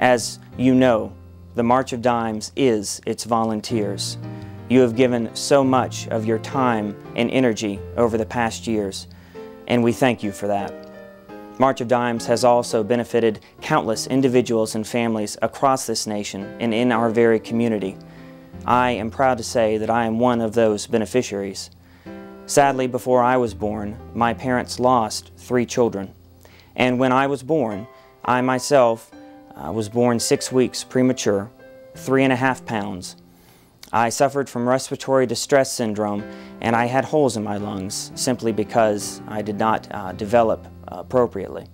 As you know, the March of Dimes is its volunteers. You have given so much of your time and energy over the past years, and we thank you for that. March of Dimes has also benefited countless individuals and families across this nation and in our very community. I am proud to say that I am one of those beneficiaries. Sadly, before I was born, my parents lost 3 children. And when I was born, I myself was born 6 weeks premature, 3.5 pounds. I suffered from respiratory distress syndrome, and I had holes in my lungs simply because I did not develop appropriately.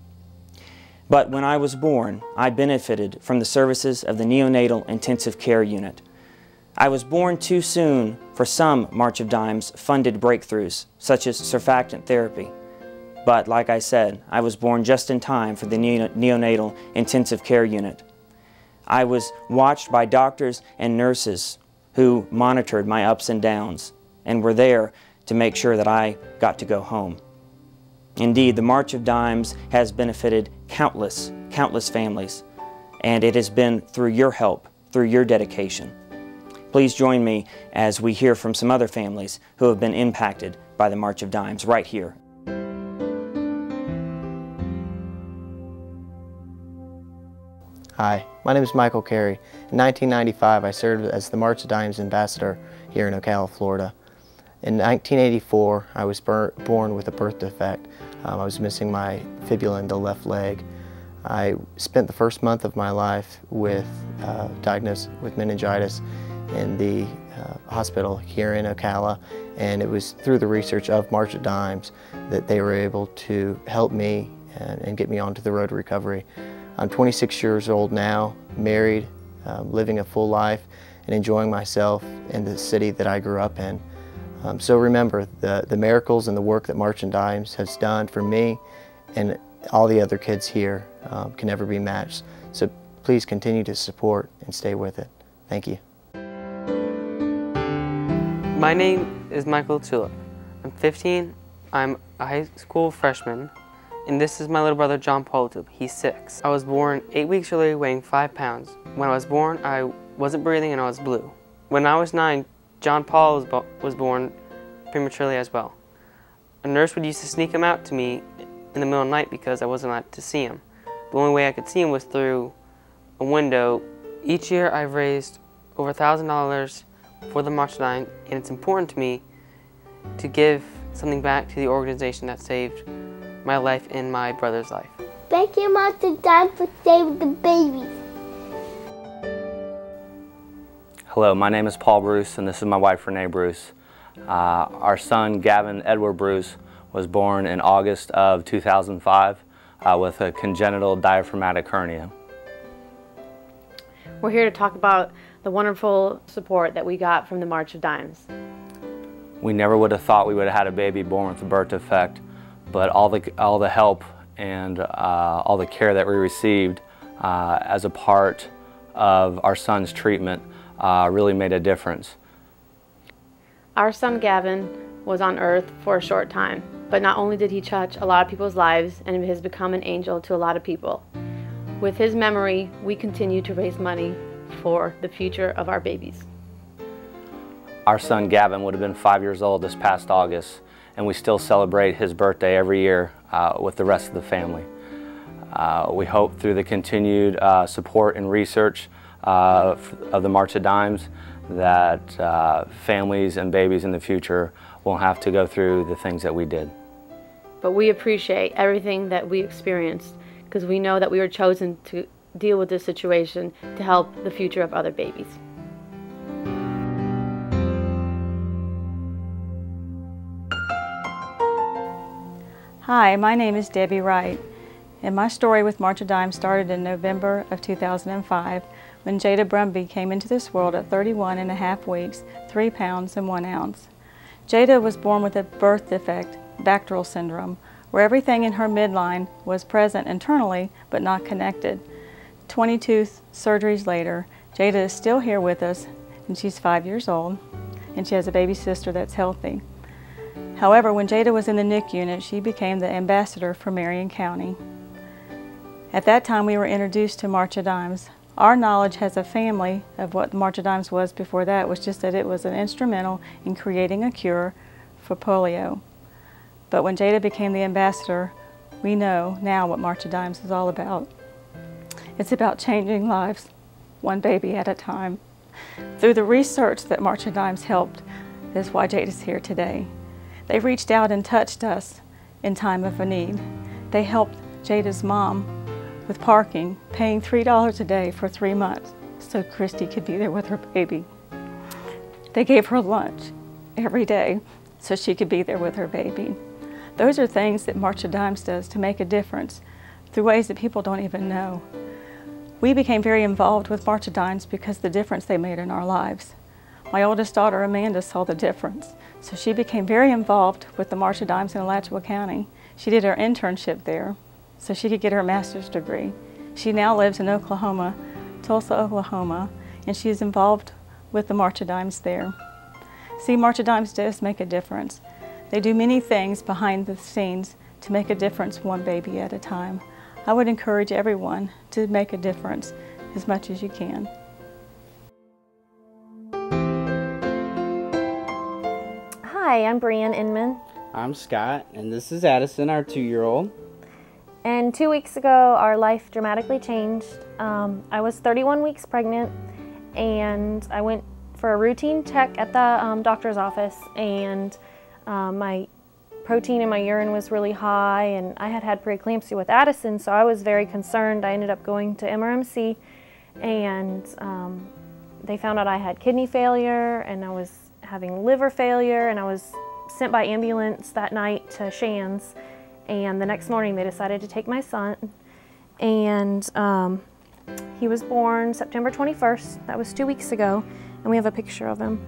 But when I was born, I benefited from the services of the neonatal intensive care unit. I was born too soon for some March of Dimes funded breakthroughs, such as surfactant therapy. But like I said, I was born just in time for the neonatal intensive care unit. I was watched by doctors and nurses who monitored my ups and downs and were there to make sure that I got to go home. Indeed, the March of Dimes has benefited countless families, and it has been through your help, through your dedication. Please join me as we hear from some other families who have been impacted by the March of Dimes right here. Hi, my name is Michael Carey. In 1995, I served as the March of Dimes ambassador here in Ocala, Florida. In 1984, I was born with a birth defect. I was missing my fibula in the left leg. I spent the first month of my life diagnosed with meningitis in the hospital here in Ocala, and it was through the research of March of Dimes that they were able to help me and get me onto the road to recovery. I'm 26 years old now, married, living a full life, and enjoying myself in the city that I grew up in. So remember, the miracles and the work that March of Dimes has done for me and all the other kids here can never be matched. So please continue to support and stay with it. Thank you. My name is Michael Tulip. I'm 15, I'm a high school freshman, and this is my little brother John Paul Tulip. He's 6. I was born 8 weeks early, weighing 5 pounds. When I was born, I wasn't breathing and I was blue. When I was 9, John Paul was born prematurely as well. A nurse would used to sneak him out to me in the middle of the night because I wasn't allowed to see him. The only way I could see him was through a window. Each year I've raised over $1,000 for the March of Dimes, and it's important to me to give something back to the organization that saved my life and my brother's life. Thank you, March of Dimes, for saving the babies. Hello, my name is Paul Bruce, and this is my wife Renee Bruce. Our son Gavin Edward Bruce was born in August of 2005 with a congenital diaphragmatic hernia. We're here to talk about the wonderful support that we got from the March of Dimes. We never would have thought we would have had a baby born with a birth defect, but all the help and all the care that we received as a part of our son's treatment really made a difference. Our son Gavin was on earth for a short time, but not only did he touch a lot of people's lives and has become an angel to a lot of people. With his memory, we continue to raise money for the future of our babies. Our son Gavin would have been 5 years old this past August, and we still celebrate his birthday every year with the rest of the family. We hope through the continued support and research of the March of Dimes that families and babies in the future won't have to go through the things that we did. But we appreciate everything that we experienced because we know that we were chosen to deal with this situation to help the future of other babies. Hi, my name is Debbie Wright, and my story with March of Dimes started in November of 2005 when Jada Brumby came into this world at 31.5 weeks, 3 pounds and 1 ounce. Jada was born with a birth defect, Bacterial syndrome, where everything in her midline was present internally but not connected. 22 surgeries later, Jada is still here with us, and she's 5 years old, and she has a baby sister that's healthy. However, when Jada was in the NICU unit, she became the ambassador for Marion County. At that time, we were introduced to March of Dimes Our knowledge as a family of what the March of Dimes was before that was just that it was an instrumental in creating a cure for polio. But when Jada became the ambassador, we know now what March of Dimes is all about. It's about changing lives, one baby at a time. Through the research that March of Dimes helped, is why Jada's here today. They reached out and touched us in time of a need. They helped Jada's mom with parking, paying $3 a day for 3 months so Christy could be there with her baby. They gave her lunch every day so she could be there with her baby. Those are things that March of Dimes does to make a difference through ways that people don't even know. We became very involved with March of Dimes because of the difference they made in our lives. My oldest daughter, Amanda, saw the difference, so she became very involved with the March of Dimes in Alachua County. She did her internship there so she could get her master's degree. She now lives in Oklahoma, Tulsa, Oklahoma, and she is involved with the March of Dimes there. See, March of Dimes does make a difference. They do many things behind the scenes to make a difference one baby at a time. I would encourage everyone to make a difference as much as you can. Hi, I'm Brianne Inman. I'm Scott, and this is Addison, our 2-year-old. And 2 weeks ago, our life dramatically changed. I was 31 weeks pregnant, and I went for a routine check at the doctor's office, and my protein in my urine was really high, and I had had preeclampsia with Addison, so I was very concerned. I ended up going to MRMC, and they found out I had kidney failure, and I was having liver failure, and I was sent by ambulance that night to Shands. And the next morning they decided to take my son, and he was born September 21st. That was 2 weeks ago, and we have a picture of him.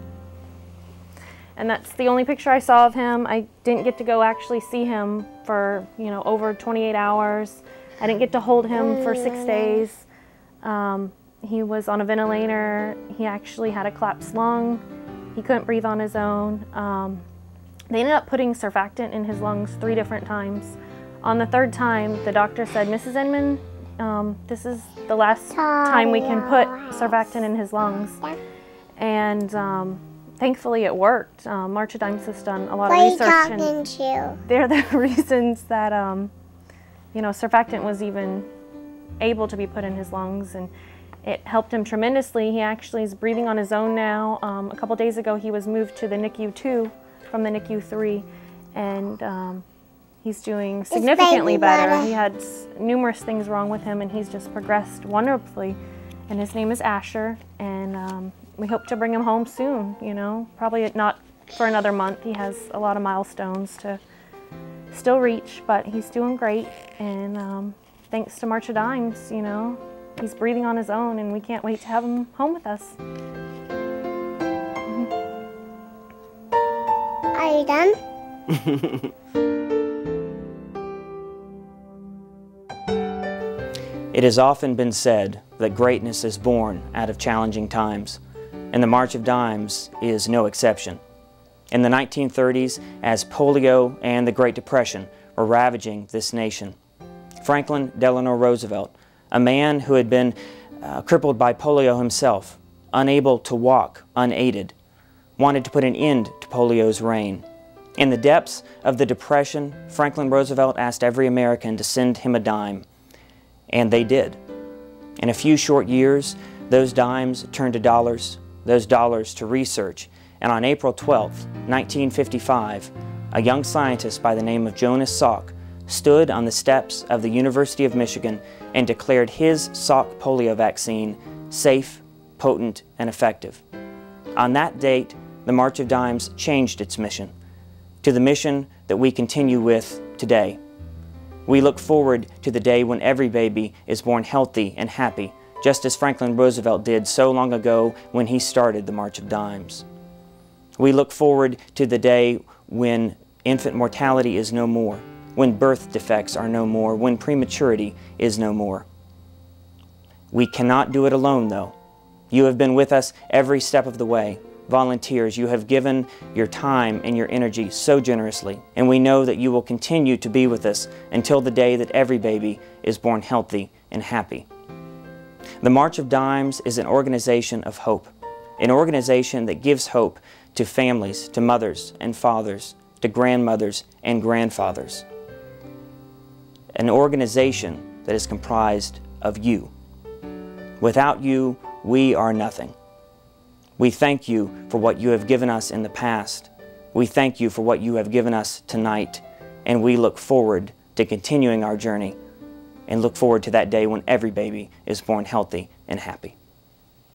And that's the only picture I saw of him. I didn't get to go actually see him for, over 28 hours. I didn't get to hold him for 6 days. He was on a ventilator. He actually had a collapsed lung. He couldn't breathe on his own. They ended up putting surfactant in his lungs 3 different times. On the 3rd time, the doctor said, "Mrs. Inman, this is the last time we can put surfactant in his lungs." And thankfully it worked. March of Dimes has done a lot of research, and they're the reasons that surfactant was even able to be put in his lungs, and it helped him tremendously. He actually is breathing on his own now. A couple days ago he was moved to the NICU 2 from the NICU 3, and he's doing significantly better. He had numerous things wrong with him, and he's just progressed wonderfully. And his name is Asher, and we hope to bring him home soon, probably not for another month. He has a lot of milestones to still reach, but he's doing great, and thanks to March of Dimes, he's breathing on his own, and we can't wait to have him home with us. Are you done? It has often been said that greatness is born out of challenging times, and the March of Dimes is no exception. In the 1930s, as polio and the Great Depression were ravaging this nation, Franklin Delano Roosevelt, a man who had been crippled by polio himself, unable to walk unaided, wanted to put an end to polio's reign. In the depths of the Depression, Franklin Roosevelt asked every American to send him a dime, and they did. In a few short years, those dimes turned to dollars, those dollars to research, and on April 12, 1955, a young scientist by the name of Jonas Salk stood on the steps of the University of Michigan and declared his Salk polio vaccine safe, potent, and effective. On that date, the March of Dimes changed its mission to the mission that we continue with today. We look forward to the day when every baby is born healthy and happy, just as Franklin Roosevelt did so long ago when he started the March of Dimes. We look forward to the day when infant mortality is no more, when birth defects are no more, when prematurity is no more. We cannot do it alone, though. You have been with us every step of the way. Volunteers, you have given your time and your energy so generously, and we know that you will continue to be with us until the day that every baby is born healthy and happy. The March of Dimes is an organization of hope, an organization that gives hope to families, to mothers and fathers, to grandmothers and grandfathers. An organization that is comprised of you. Without you, we are nothing. We thank you for what you have given us in the past. We thank you for what you have given us tonight, and we look forward to continuing our journey and look forward to that day when every baby is born healthy and happy.